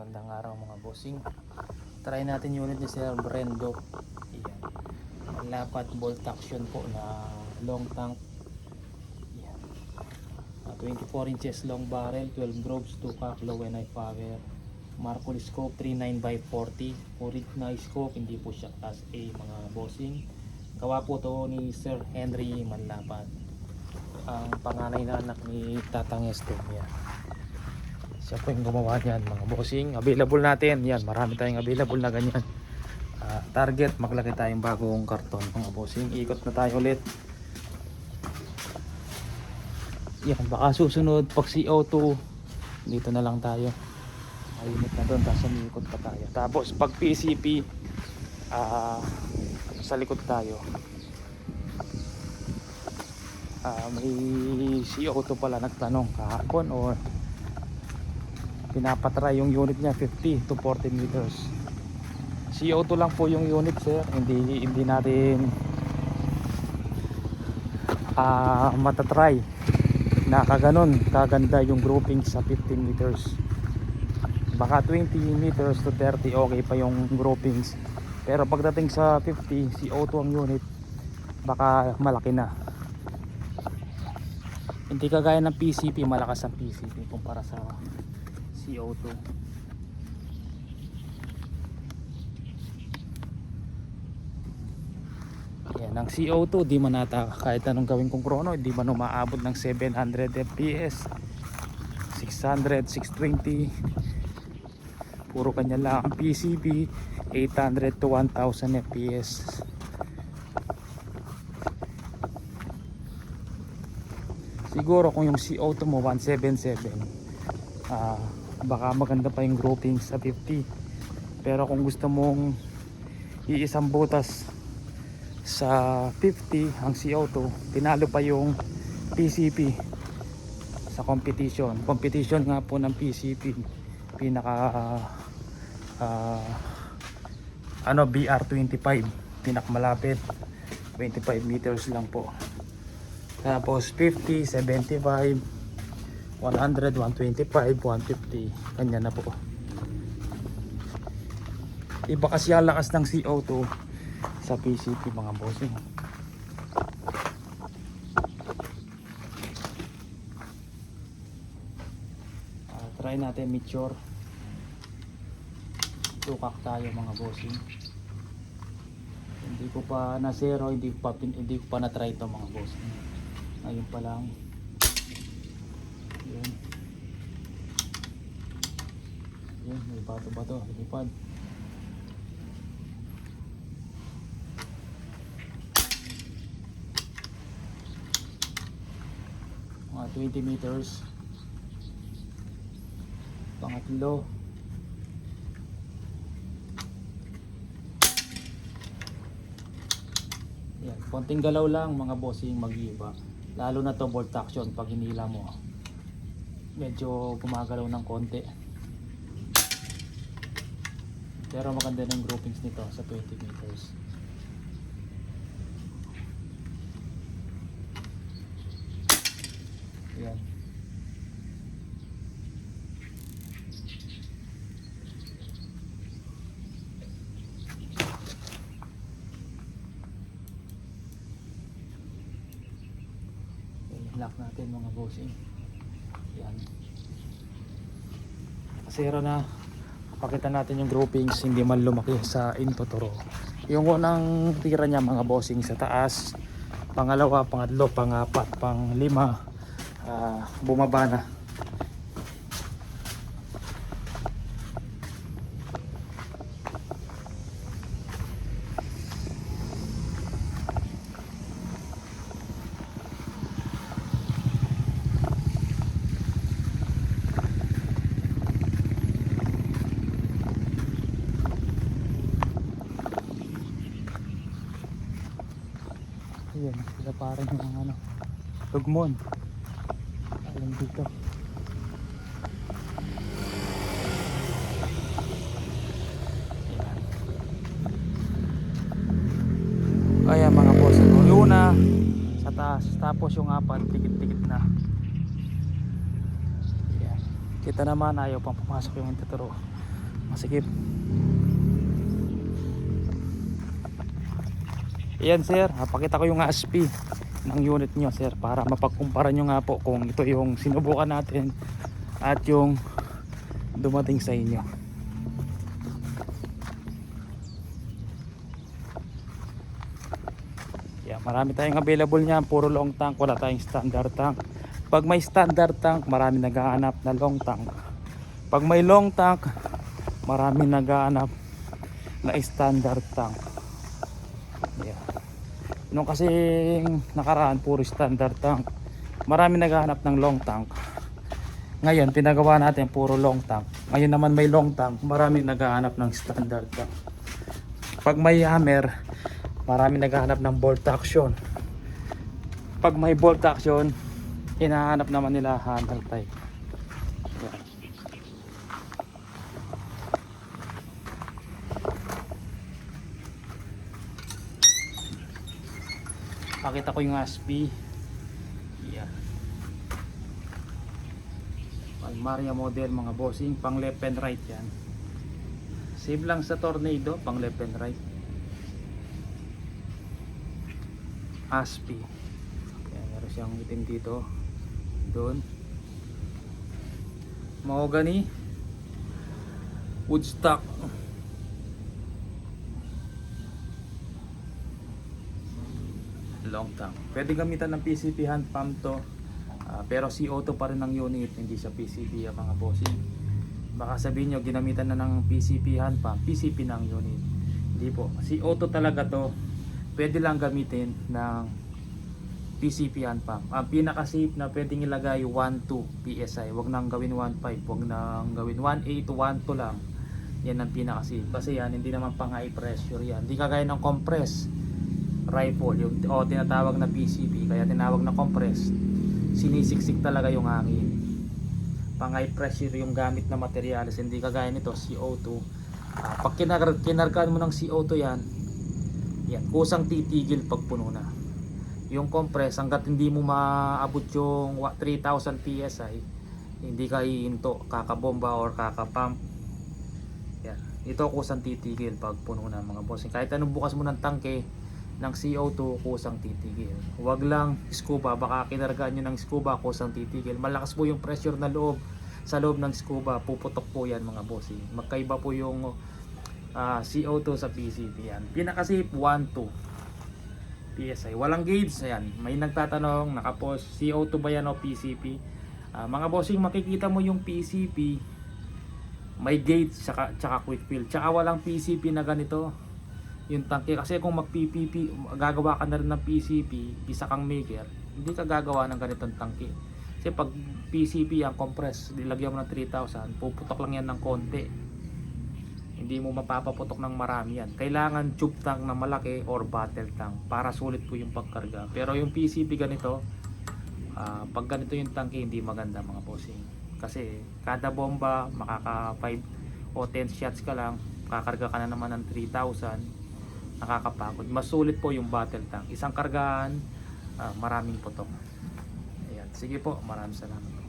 Magandang araw mga bossing. Try natin unit ni Sir Brendo. Ayan. Lapat bolt action po na long tank. Ayan. 24 inches long barrel, 12 groves, 2 cock, low and high power. Marconi scope 39x40. Original scope, hindi po siya class A mga bossing. Gawa po to ni Sir Henry Manlapat. Ang panganay na anak ni Tatang Esto. Ayan. Siya po yung gumawa niyan mga bossing. Available natin yan, marami tayong available na ganyan. Target, maglagay tayong bagong karton mga bossing. Ikot na tayo ulit. Yan, baka susunod pag CO2 dito na lang tayo, ayunit na doon, tapos umiikot pa tayo. Tapos pag PCP sa likod tayo. May CO2 pala nagtanong kahapon or pinapatry yung unit niya 50 to 40 meters. CO2 lang po yung unit sir, hindi natin matatry na kaganon kaganda yung grouping sa 15 meters. Baka 20 meters to 30 okay pa yung groupings, pero pagdating sa 50 CO2 ang unit, baka malaki na. Hindi kagaya ng PCP, malakas ang PCP kumpara sa CO2. Yan, ang CO2 di man ata kahit anong gawin kong chrono, hindi man umaabot ng 700 fps, 600, 620. Puro kanya lang ang PCP 800 to 1000 fps. Siguro kung yung CO2 mo 177, baka maganda pa yung grouping sa 50. Pero kung gusto mong iisang butas sa 50 ang CO2, tinalo pa yung PCP sa competition nga po ng PCP. Pinaka BR25 pinakmalapit, 25 meters lang po. Tapos 50, 75, 100, 125, 150, kanya na po. Iba kasi ang lakas ng CO2 sa PCP mga bossing. Try natin mature. Tukak tayo mga bossing. Hindi ko pa na zero, hindi ko pa na try ito mga bossing. Ngayon pa lang. Yan, may bato lipad. Mga 20 meters. Pangatlo. Yan, konting galaw lang mga bossing mag-iiba. Lalo na to bolt action, pag hinila mo medyo gumagalaw ng konti. Pero maganda ng groupings nito sa 20 meters. Yan. Lock natin mga bossing. Yan. Kasira na. Pakita natin yung groupings, hindi man lumaki sa intotoro. Yung unang tira niya mga bossing sa taas, pangalawa, pangatlo, pangapat, panglima, bumaba na. Ayan, sila parang yung tugmon. Ayan dito. Ayan mga boss, yung una sa taas, tapos yung apat tikit-tikit na. Ayan. Kita naman ayaw pang pumasok yung intuturo. Masikip. Ayan sir, pakita ko yung ASP ng unit nyo sir, para mapagkumpara nyo nga po kung ito yung sinubukan natin at yung dumating sa inyo. Yan, marami tayong available niyan, puro long tank, wala tayong standard tank. Pag may standard tank, marami naghahanap na long tank. Pag may long tank, marami naghahanap na standard tank. Yan. Nung kasi nakaraan puro standard tank, marami naghahanap ng long tank. Ngayon pinagawa natin puro long tank. Ngayon naman may long tank, marami naghahanap ng standard tank. Pag may hammer, marami naghahanap ng bolt action. Pag may bolt action, hinahanap naman nila handle type. Yan. Pakita ko yung ASP. Yeah. Maria model mga bossing, pang left and right yan. Save lang sa Tornado, pang left and right. ASP. Yan, meron siyang itim dito. Doon. Mahogany. Woodstock. Long tank. Pwede gamitan ng PCP hand pump to, pero CO2 pa rin ang unit, hindi siya PCP mga bossing. Baka sabihin nyo ginamitan na ng PCP hand pump, PCP ng unit. Hindi po, CO2 talaga to. Pwede lang gamitin ng PCP hand pump. Ang pinaka safe na pwedeng ilagay 1.2 PSI, wag nang gawin 1.5, wag nang gawin 1.8 to 1.2 lang. Yan ang pinaka safe, kasi yan hindi naman pang high pressure yan, hindi kagaya ng compress rifle, yung tinatawag na PCP, kaya tinawag na compress. Sinisiksik talaga yung hangin. Pang high pressure yung gamit na materials, hindi kagaya nito CO2. Pag kinargaan mo ng CO2 yan, kusang titigil pag puno na. Yung compress, hanggat hindi mo maabot yung 3000 PSI, hindi ka hihinto, kakabomba or kakapump. Yan. Ito kusang titigil pag puno na mga boss. Kahit anong bukas mo ng tangke ng CO2, kusang titigil. Huwag lang scuba, baka kinargaan nyo ng scuba, kusang titigil. Malakas po yung pressure na sa loob ng scuba, puputok po yan mga bossing. Magkaiba po yung CO2 sa PCP yan. Pinaka-safe 1.2 PSI. Walang gauge. Ayan. May nagtatanong, nakapost, CO2 ba yan o PCP? Mga bossing, makikita mo yung PCP, may gauge tsaka quick fill. Tsaka walang PCP na ganito yung tangke, kasi kung mag-PPP, gagawa ka na rin ng PCP, isa kang maker, hindi ka gagawa ng ganitong tangke. Kasi pag PCP ang compress, dilagyan mo ng 3,000, puputok lang yan ng konti. Hindi mo mapapaputok ng marami yan. Kailangan tube tank na malaki or battle tank para sulit po yung pagkarga. Pero yung PCP ganito, pag ganito yung tangke, hindi maganda mga bossing. Kasi kada bomba, makaka 5 o 10 shots ka lang, kakarga ka na naman ng 3,000. Nakakapagod. Mas sulit po yung battle tank. Isang kargaan, maraming putok. Ayan. Sige po, maraming salamat.